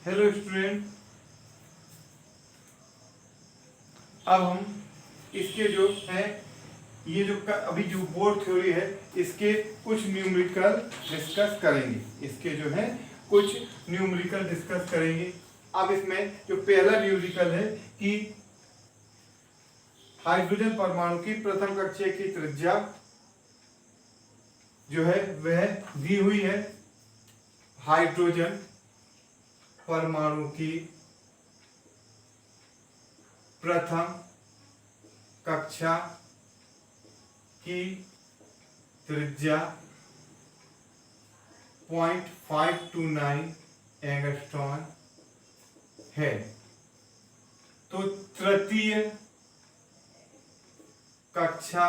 Hello student, अब हम इसके जो है ये जो अभी जो बोर्ड थ्योरी है इसके कुछ न्यूमेरिकल डिस्कस करेंगे। इसके जो है कुछ न्यूमेरिकल डिस्कस करेंगे। अब इसमें जो पहला न्यूमेरिकल है कि हाइड्रोजन परमाणु की प्रथम कक्षा की त्रिज्या जो है वह दी हुई है। हाइड्रोजन परमाणु की प्रथम कक्षा की त्रिज्या 0.529 एंगस्ट्रॉन है। तो तृतीय कक्षा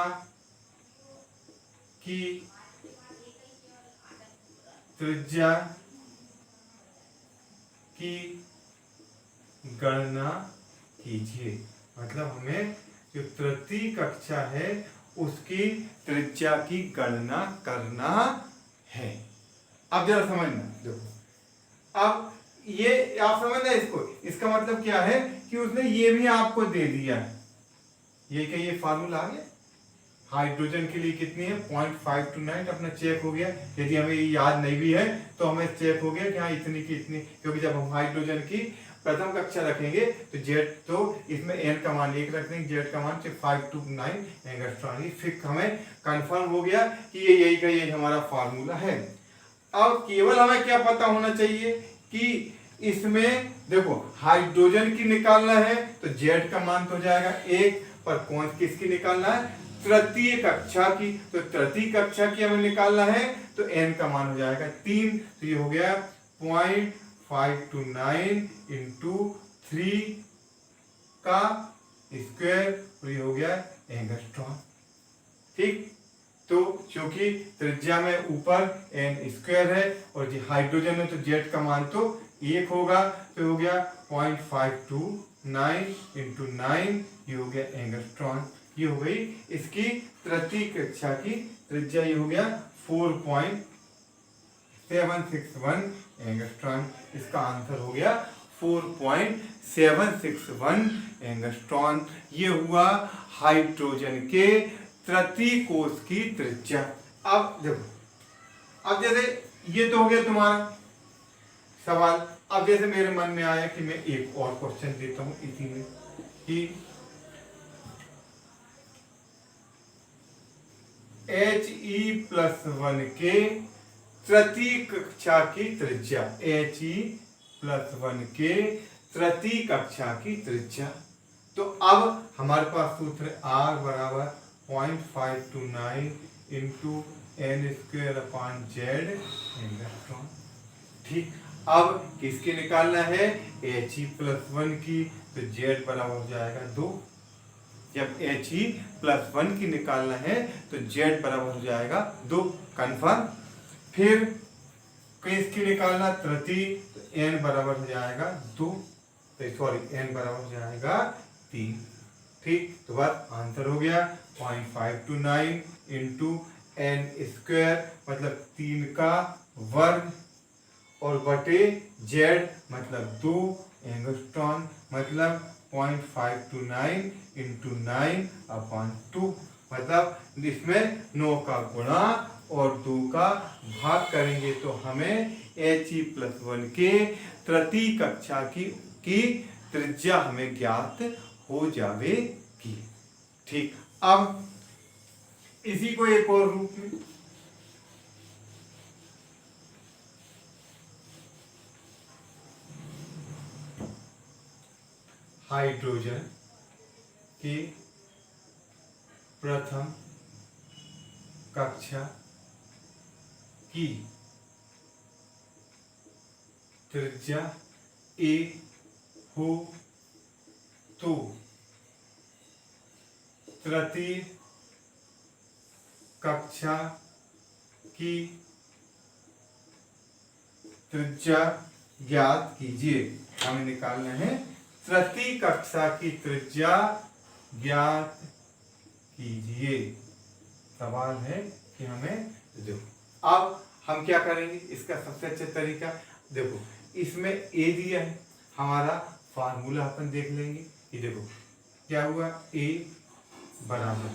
की त्रिज्या की गणना कीजिए। मतलब हमें जो तृतीय कक्षा है उसकी त्रिज्या की गणना करना है। अब जरा समझना, देखो अब ये आप समझना इसको, इसका मतलब क्या है कि उसने ये भी आपको दे दिया है। ये क्या, ये फार्मूला आ गया। हाइड्रोजन के लिए कितनी है 0.529, अपना चेक हो गया। यदि हमें ये याद नहीं भी है तो हमें चेक हो गया कि हाँ इतनी की इतनी, क्योंकि जब हम हाइड्रोजन की प्रथम कक्षा रखेंगे तो जेड, तो इसमें एन का मान 1 रख देंगे, जेड का मान 529 एंगस्ट्रॉन। ये फिर हमें कंफर्म हो गया कि ये यही का यही हमारा फार्मूला है। अब केवल हमें क्या पता होना चाहिए कि इसमें देखो हाइड्रोजन की निकालना है तो जेड का मान तो हो जाएगा 1, पर कौन किसकी निकालना है, तृतीय कक्षा की। तो तृतीय कक्षा की हमें निकालना है तो n का मान हो जाएगा 3। तो ये हो गया 0.529 इंटू 3 का स्क्वायर, और ये हो गया एंगस्ट्रॉन। ठीक, तो क्योंकि त्रिज्या में ऊपर n स्क्वायर है और जो हाइड्रोजन है तो जेड का मान तो 1 होगा, तो हो गया 0.529 इंटू 9, ये हो गया एंगस्ट्रॉन। ये हो गई इसकी तृतीय कक्षा की त्रिज्या, ये हो गया 4.761 एंगस्ट्रॉन। इसका आंसर हो गया 4.761 एंगस्ट्रॉन। ये हुआ हाइड्रोजन के तृतीय कोश की त्रिज्या। अब देखो, अब जैसे ये तो हो गया तुम्हारा सवाल। अब जैसे मेरे मन में आया कि मैं एक और क्वेश्चन देता हूं इसी में कि He+1 के तृतीय कक्षा की त्रिज्या, He+1 के तृतीय कक्षा की त्रिज्या। तो अब हमारे पास सूत्र है R बराबर 0.529 इंटू n² एंगस्ट्रॉन। ठीक, अब किसकी निकालना है, He+1 की, तो Z बराबर हो जाएगा 2। जब He+1 की निकालना है तो Z बराबर हो जाएगा 2, कन्फर्म। फिर किसकी निकालना, तृतीय, तो n बराबर हो जाएगा 2, सॉरी n बराबर हो जाएगा 3। ठीक, तो बस आंसर हो गया 0.529 इंटू n² मतलब 3 का वर्ग और बटे Z मतलब 2 एंगस्ट्रॉन, मतलब 0.529 इंटू 9/2, मतलब इसमें 9 का गुणा और 2 का भाग करेंगे तो हमें He+1 के तृतीय कक्षा की त्रिज्या हमें ज्ञात हो जाएगी। ठीक, अब इसी को एक और रूप में हाइड्रोजन की प्रथम कक्षा की त्रिज्या a हो तो तृतीय कक्षा की त्रिज्या ज्ञात कीजिए। हमें निकालना है तृतीय कक्षा की त्रिज्या ज्ञात कीजिए। सवाल है कि हमें देखो, अब हम क्या करेंगे, इसका सबसे अच्छा तरीका देखो, इसमें ए दिया है, हमारा फार्मूला अपन देख लेंगे। ये देखो क्या हुआ, ए बराबर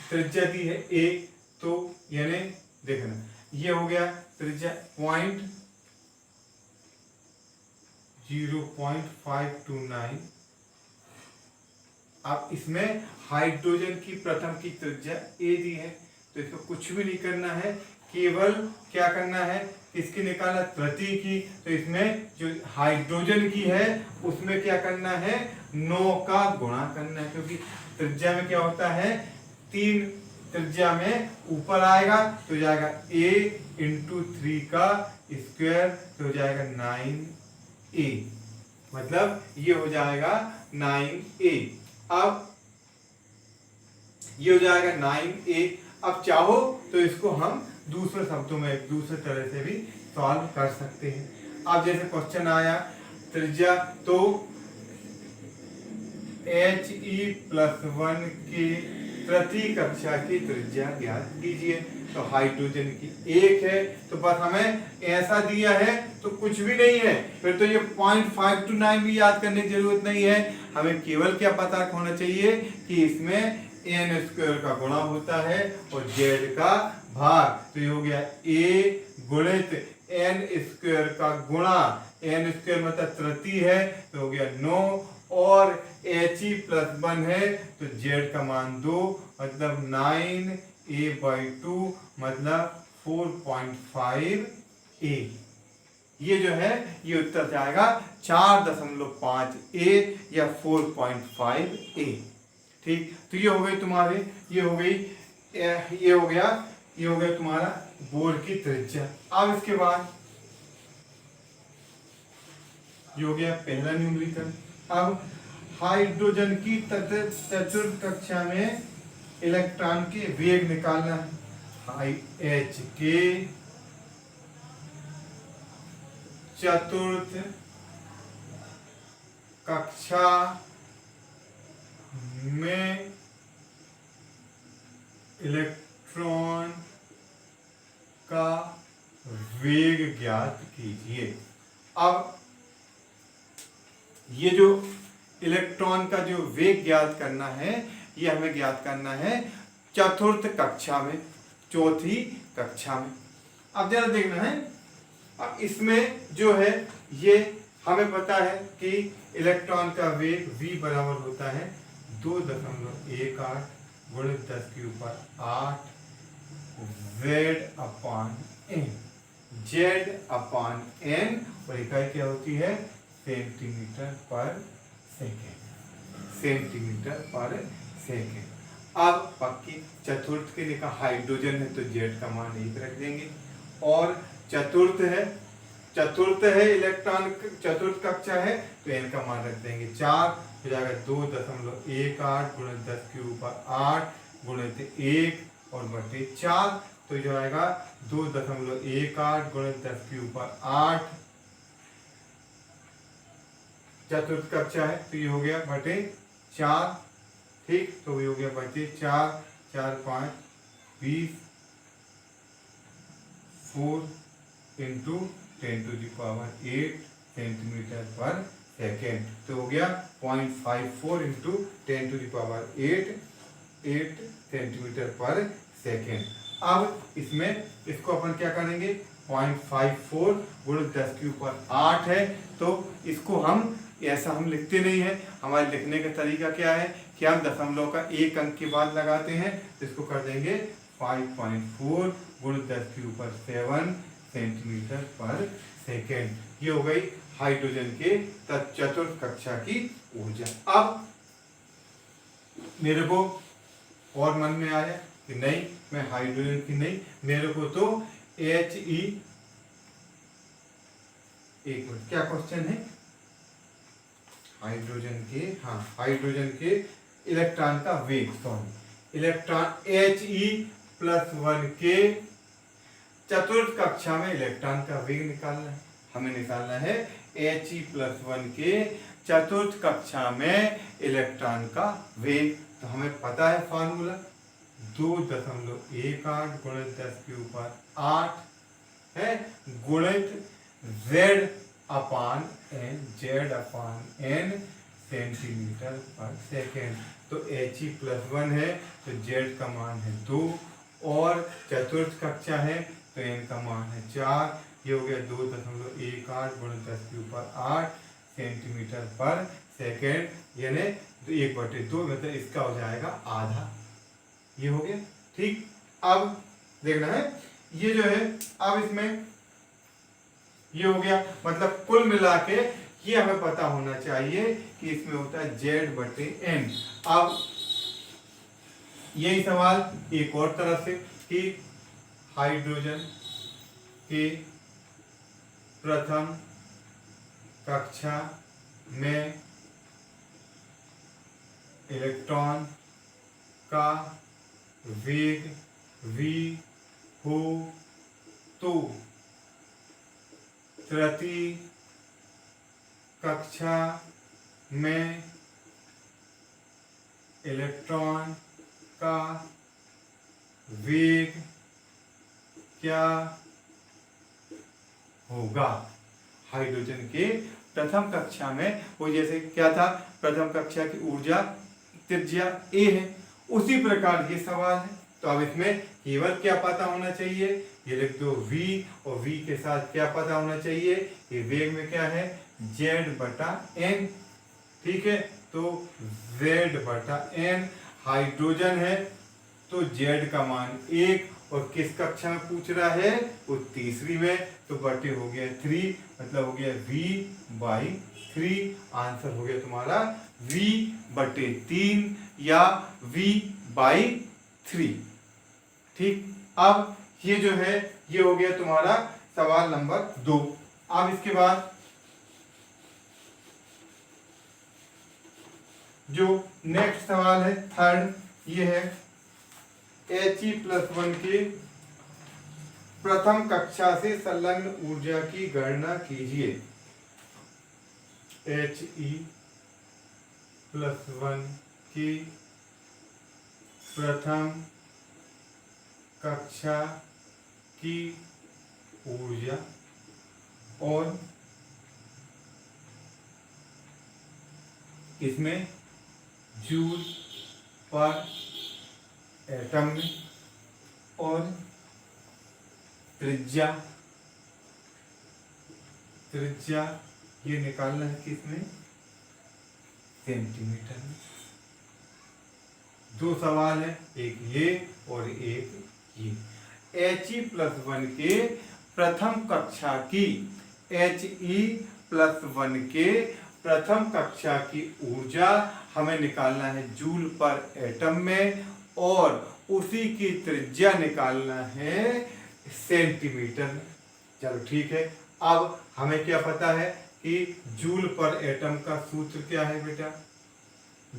त्रिज्या दी है ए, तो यानी देखना ये हो गया त्रिज्या 0.529। अब इसमें हाइड्रोजन की प्रथम की त्रिज्या ए दी है, तो इसको कुछ भी नहीं करना है, केवल क्या करना है, इसकी निकाला तृतीय की, तो इसमें जो हाइड्रोजन की है उसमें क्या करना है, 9 का गुणा करना है, क्योंकि त्रिज्या में क्या होता है, 3 त्रिज्या में ऊपर आएगा तो जाएगा a इंटू 3 का स्क्वायर, तो हो जाएगा 9a, मतलब ये हो जाएगा 9a। अब ये हो जाएगा 9a। अब चाहो तो इसको हम दूसरे शब्दों में एक दूसरे तरह से भी सॉल्व कर सकते हैं। अब जैसे क्वेश्चन आया त्रिज्या, तो He+1 की तृतीय कक्षा की त्रिज्या ज्ञात कीजिए। तो हाइड्रोजन की 1 है, तो बस हमें ऐसा दिया है तो कुछ भी नहीं है, फिर तो ये 0.529 भी याद करने की जरूरत नहीं है। हमें केवल क्या पता होना चाहिए कि इसमें n² का गुणा होता है और z का भाग, तो ये हो गया a गुणित n² का गुणा, n² मतलब तृतीय है तो हो गया 9, और He+1 है तो z का मान 2, मतलब 9a/2 मतलब 4.5a। ये जो है ये उत्तर जाएगा 4.5a या 4.5a। ठीक, तो ये हो गई तुम्हारी, ये हो गया तुम्हारा बोर की त्रिज्या। अब इसके बाद ये हो गया पहला न्यूमेरिकल। अब हाइड्रोजन की चतुर्थ कक्षा में इलेक्ट्रॉन के वेग निकालना है। H के चतुर्थ कक्षा में इलेक्ट्रॉन का वेग ज्ञात कीजिए। अब ये जो इलेक्ट्रॉन का जो वेग ज्ञात करना है, ये हमें ज्ञात करना है चतुर्थ कक्षा में, चौथी कक्षा में। अब जरा देखना है, अब इसमें जो है ये हमें पता है कि इलेक्ट्रॉन का वेग v बराबर होता है 2.18 गुणित 10⁸ Z/n, और इकाई क्या होती है, सेंटीमीटर पर सेकेंड। अब पक्की चतुर्थ के निकाह हाइड्रोजन है तो Z का मान 1 रख देंगे, और चतुर्थ है इलेक्ट्रॉन, चतुर्थ कक्षा है तो n का मान रख देंगे 4, हो जाएगा 2.18 गुणित 10⁸ गुणित 1 और बटे 4, तो जो आएगा 2.18 गुणित 10⁸ चतुर्थ कक्षा है तो ये हो गया बटे 4। ठीक, तो ये हो गया बटे 4, 4 5 20, 4 इंटू 10⁸ सेंटीमीटर पर सेकेंड, तो हो गया 0.54 इंटू 10⁸ 8 सेंटीमीटर पर सेकेंड। अब इसमें इसको अपन क्या करेंगे, 0.54 गुणित 10⁸ है, तो इसको हम ऐसा हम लिखते नहीं है। हमारे लिखने का तरीका क्या है कि हम दशमलव का एक अंक के बाद लगाते हैं, तो इसको कर देंगे 5.4 गुणित 10⁷ सेंटीमीटर पर सेकेंड। ये हो गई हाइड्रोजन के चतुर्थ कक्षा की ऊर्जा। अब मेरे को और मन में आया कि नहीं, मैं हाइड्रोजन की नहीं, मेरे को तो He, एक मिनट, क्या क्वेश्चन है, हाइड्रोजन के इलेक्ट्रॉन का वेग, सॉरी इलेक्ट्रॉन He+1 के चतुर्थ कक्षा में इलेक्ट्रॉन का वेग निकालना है। हमें निकालना है He+1 के चतुर्थ कक्षा में इलेक्ट्रॉन का वेग, तो हमें पता है फॉर्मूला 2.18 गुणित 10⁸ है गुणित z upon N centimetre per second. तो He + 1 है तो Z का मान है 2 और चतुर्थ कक्षा है तो n का मान है 4। ये हो गया 2.18 × 10⁸ सेंटीमीटर पर सेकेंड यानी 1/2 मतलब इसका हो जाएगा आधा। ये हो गया ठीक। अब देखना है ये जो है अब इसमें ये हो गया मतलब कुल मिला के ये हमें पता होना चाहिए कि इसमें होता है Z/n। अब यही सवाल एक और तरफ से कि हाइड्रोजन के प्रथम कक्षा में इलेक्ट्रॉन का वेग v हो तो तृतीय कक्षा में इलेक्ट्रॉन का वेग क्या होगा। हाइड्रोजन के प्रथम कक्षा में वो जैसे क्या था, प्रथम कक्षा की ऊर्जा त्रिज्या a है, उसी प्रकार ये सवाल है। तो अब इसमें केवल क्या पता होना चाहिए, ये लिख दो v और v के साथ क्या पता होना चाहिए, ये वेग में क्या है Z/n। ठीक है तो Z/n हाइड्रोजन है तो Z का मान 1 और किस कक्षा में पूछ रहा है वो तीसरी में, तो बटे हो गया 3 मतलब हो गया v/3। आंसर हो गया तुम्हारा v/3 या v/3। ठीक। अब ये जो है ये हो गया तुम्हारा सवाल नंबर 2। अब इसके बाद जो नेक्स्ट सवाल है थर्ड, ये है He+1 के प्रथम कक्षा से संलग्न ऊर्जा की गणना कीजिए। He+1 की प्रथम कक्षा की ऊर्जा और इसमें जूल पर एटम में और त्रिज्या ये निकालना है किसमें सेंटीमीटर में। दो सवाल है, एक ये और एक ये। He+1 के प्रथम कक्षा की He+1 के प्रथम कक्षा की ऊर्जा हमें निकालना है जूल पर एटम में और उसी की त्रिज्या निकालना है सेंटीमीटर में। चलो ठीक है। अब हमें क्या पता है कि जूल पर एटम का सूत्र क्या है बेटा,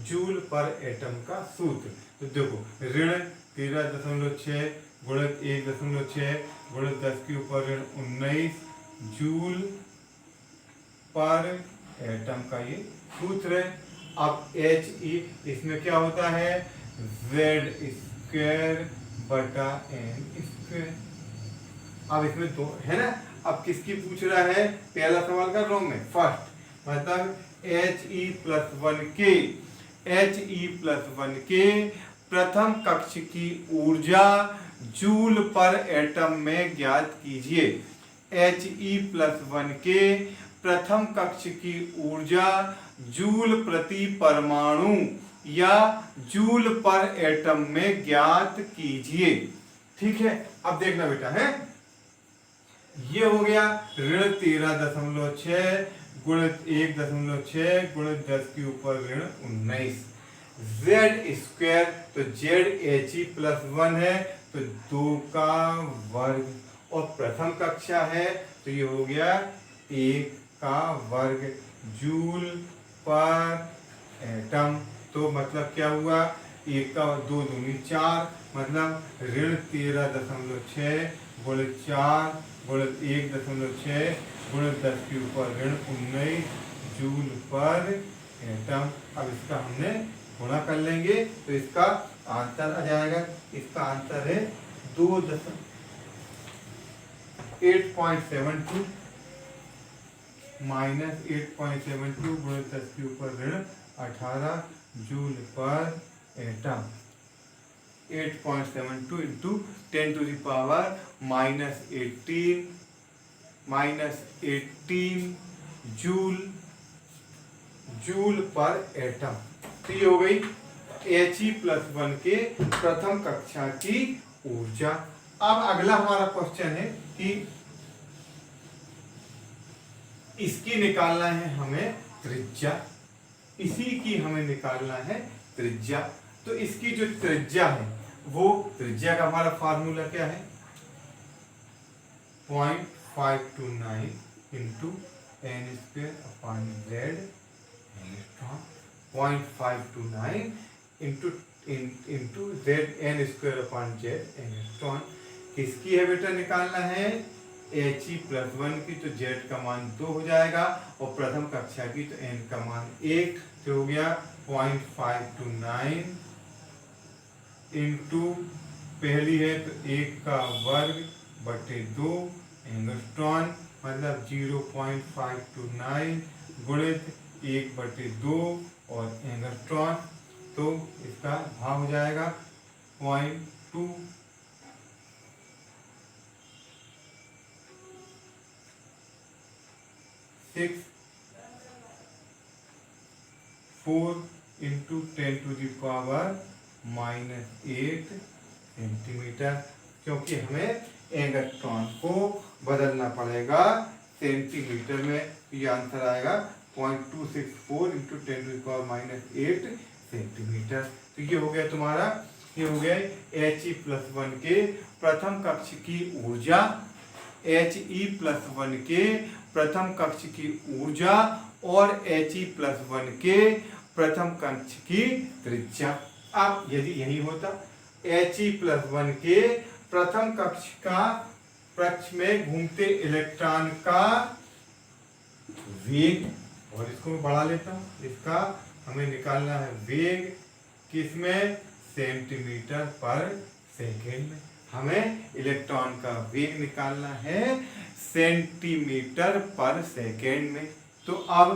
जूल पर एटम का सूत्र तो देखो ऋण 13.6 गुणित 1.6 गुणित 10⁻19 जूल पर एटम का ये सूत्र है। अब He इसमें क्या होता है Z² बटा n²। अब इसमें दो है ना, अब किसकी पूछ रहा है, पहला सवाल कर रहा हूं मैं फर्स्ट, मतलब He+1 के प्रथम कक्ष की ऊर्जा जूल पर एटम में ज्ञात कीजिए। He+1 के प्रथम कक्ष की ऊर्जा जूल प्रति परमाणु या जूल पर एटम में ज्ञात कीजिए। ठीक है। अब देखना बेटा है, ये हो गया ऋण 13.6 गुणित 1.6 गुणित 10⁻19 Z², तो Z He+1 है तो 2 का वर्ग और प्रथम कक्षा है तो ये हो गया 1 का वर्ग जूल पर एटम। तो मतलब क्या हुआ, 1 का 2 दूनी 4 मतलब ऋण 13.6 गुणित 4 गुणित 1.6 गुणित 10⁻19 जूल पर एटम। अब इसका हमने गुणा कर लेंगे तो इसका आंसर आ जाएगा, इसका आंसर है 8.72 माइनस 8.72 गुणित 10 के ऊपर ऋण 18 joule per atom. 8.72 into 10 to the power -18 joule per atom. तो ये हो गई He+1 के प्रथम कक्षा की ऊर्जा। अब अगला हमारा क्वेश्चन है कि इसकी निकालना है हमें त्रिज्या, इसी की हमें निकालना है त्रिज्या। तो इसकी जो त्रिज्या है वो त्रिज्या का हमारा फार्मूला क्या है 0.529 into n² upon z 0.529 into z n² upon z angstrom. किसकी है बेटा निकालना है He+1 की, तो z का मान 2 हो जाएगा और प्रथम कक्षा की तो n का मान 1, तो हो गया 0.529 इंटू पहली है तो 1 का वर्ग बटे 2 एंगस्ट्रॉन, मतलब 0.529 गुणित 1 बटे 2 और एंगस्ट्रॉन, तो इसका भाग हो जाएगा 0.264 into 10 to the power -8 centimetre, क्योंकि हमें एंगस्ट्रॉन को बदलना पड़ेगा सेंटीमीटर में। ये आंसर आएगा 0.264 into 10 to the power -8 centimetre. तो ये हो गया तुम्हारा, ये हो गया He+1 के प्रथम कक्ष की ऊर्जा, He+1 के प्रथम कक्ष की ऊर्जा और He+1 के प्रथम कक्ष की त्रिज्या। अब यदि यही होता He+1 के प्रथम कक्ष में घूमते इलेक्ट्रॉन का वेग, और इसको मैं बढ़ा लेता हूं, इसका हमें निकालना है वेग किसमें सेंटीमीटर पर सेकेंड में। हमें इलेक्ट्रॉन का वेग निकालना है सेंटीमीटर पर सेकेंड में। तो अब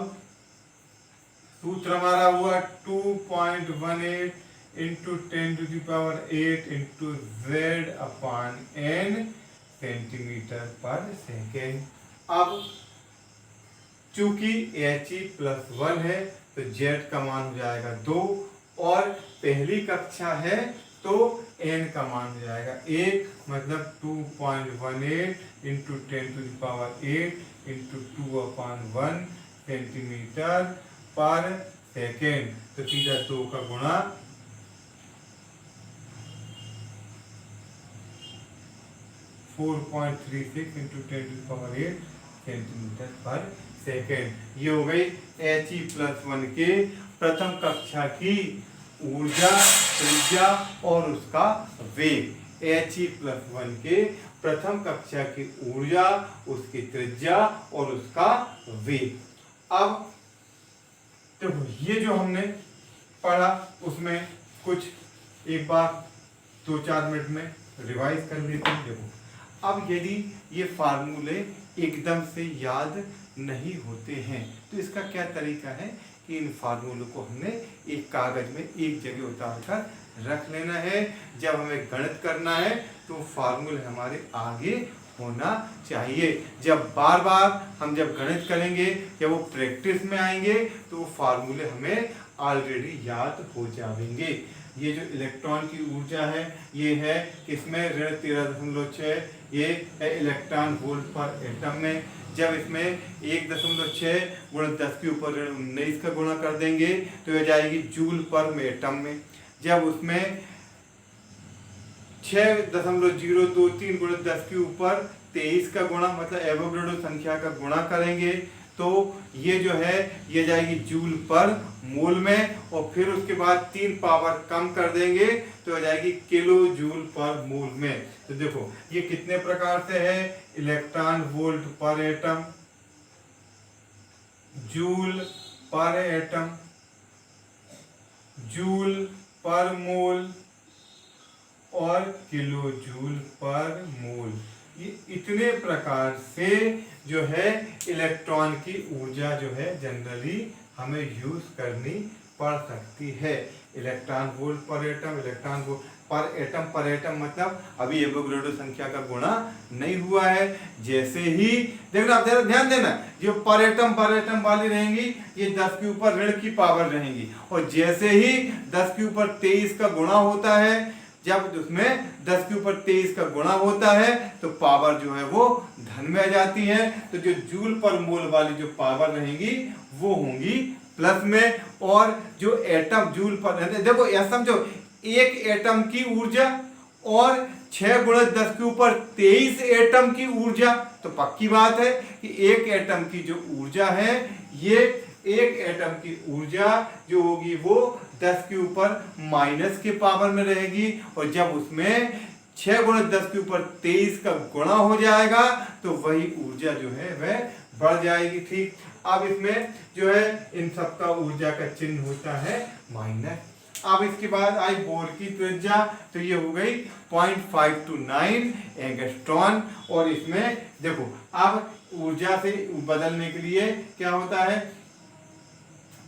सूत्र हमारा हुआ 2.18 into 10 to the power 8 into z upon n centimetre per second. अब चूंकि He+1 है तो z का मान हो जाएगा 2 और पहली कक्षा है तो n का मान हो जाएगा 1, मतलब 2.18 into 10 to the power 8 into 2/1 centimetre per second. तो सीधा 2 का गुणा 4.36 into 10 to the power 8 centimetre per second. ये हो गई He+1 के प्रथम कक्षा की ऊर्जा, त्रिज्या और उसका वेग। He+1 के प्रथम कक्षा की ऊर्जा, उसकी त्रिज्या और उसका वेग। अब देखो ये जो हमने पढ़ा उसमें कुछ एक बार 2-4 मिनट में रिवाइज कर लेते हैं। देखो अब यदि ये फार्मूले एकदम से याद नहीं होते हैं तो इसका क्या तरीका है कि इन फार्मूलों को हमने एक कागज में एक जगह उतार कर रख लेना है। जब हमें गणित करना है तो फार्मूले हमारे आगे होना चाहिए। जब बार बार हम जब गणित करेंगे, जब वो प्रैक्टिस में आएंगे तो वो फार्मूले हमें ऑलरेडी याद हो जाएंगे। ये जो इलेक्ट्रॉन की ऊर्जा है ये है किसमें ऋण 13.6, ये है इलेक्ट्रॉन वोल्ट पर एटम में। जब इसमें 1.6 गुणा 10 के ऊपर ऋण 19 का गुणा कर देंगे तो यह जाएगी जूल पर एटम में। जब उसमें 6.023 गुणा 10 के ऊपर 23 का गुणा, मतलब एवोगाड्रो संख्या का गुणा करेंगे तो ये जो है ये जाएगी जूल पर मोल में, और फिर उसके बाद 3 पावर कम कर देंगे तो आ जाएगी किलो जूल पर मोल में। तो देखो ये कितने प्रकार से है, electron volt per atom, joule per atom, joule per mole और किलो जूल पर मोल। ये इतने प्रकार से जो है इलेक्ट्रॉन की ऊर्जा जो है जनरली हमें यूज करनी पड़ सकती है। Electron volt per atom, electron volt per atom मतलब अभी एवोगैड्रो संख्या का गुणा नहीं हुआ है। जैसे ही देखना, आप जरा ध्यान देना, जो पर एटम वाली रहेंगी ये 10 के ऊपर ऋण की पावर रहेंगी, और जैसे ही 10 के ऊपर 23 का गुणा होता है, जब उसमें 10 के ऊपर 23 का गुणा होता है तो पावर जो है वो धन में आ जाती है। तो जो जूल पर मोल वाली जो पावर रहेंगी वो होंगी प्लस में, और जो एटम जूल पर, देखो यह समझो, एक एटम की ऊर्जा और 6 गुणा 10 के ऊपर 23 एटम की ऊर्जा, तो पक्की बात है कि एक एटम की जो ऊर्जा है, ये एक एटम की ऊर्जा जो होगी वो 10 के ऊपर माइनस के पावर में रहेगी, और जब उसमें 6 गुणा 10 के ऊपर 23 का गुणा हो जाएगा तो वही ऊर्जा जो है वह बढ़ जाएगी। ठीक, अब इसमें जो है इन सब का ऊर्जा का चिन्ह होता है माइनस। अब इसके बाद आई बोर की त्रिज्या, तो ये हो गई 0.529 एंगस्ट्रॉन, और इसमें देखो अब ऊर्जा से बदलने के लिए क्या होता है,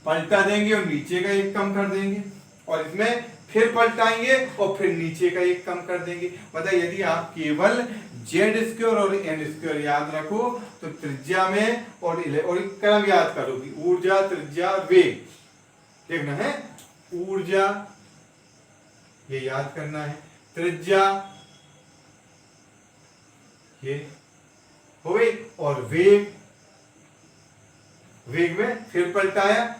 पलटा देंगे और नीचे का एक कम कर देंगे, और इसमें फिर पलटाएंगे और फिर नीचे का एक कम कर देंगे। मतलब यदि आप केवल z² और n² याद रखो तो त्रिज्या में और क्रम याद करो कि ऊर्जा, त्रिज्या, वेग देखना है, ऊर्जा ये याद करना है, त्रिज्या ये हो गई, और वेग में फिर पलटाया,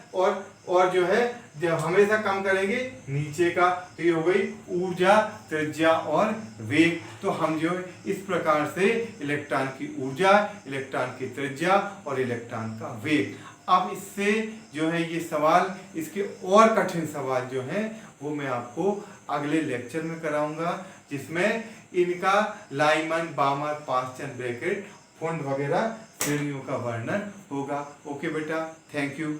और जो है जब हमेशा कम करेंगे नीचे का, तो ये हो गई ऊर्जा, त्रिज्या और वेग। तो हम जो है इस प्रकार से इलेक्ट्रॉन की ऊर्जा, इलेक्ट्रॉन की त्रिज्या और इलेक्ट्रॉन का वेग। अब इससे जो है ये सवाल, इसके और कठिन सवाल जो हैं वो मैं आपको अगले लेक्चर में कराऊंगा, जिसमें इनका लाइमन, बामर, पास्चन, ब्रैकेट, फुंड वगैरह श्रेणियों का वर्णन होगा। ओके बेटा, थैंक यू।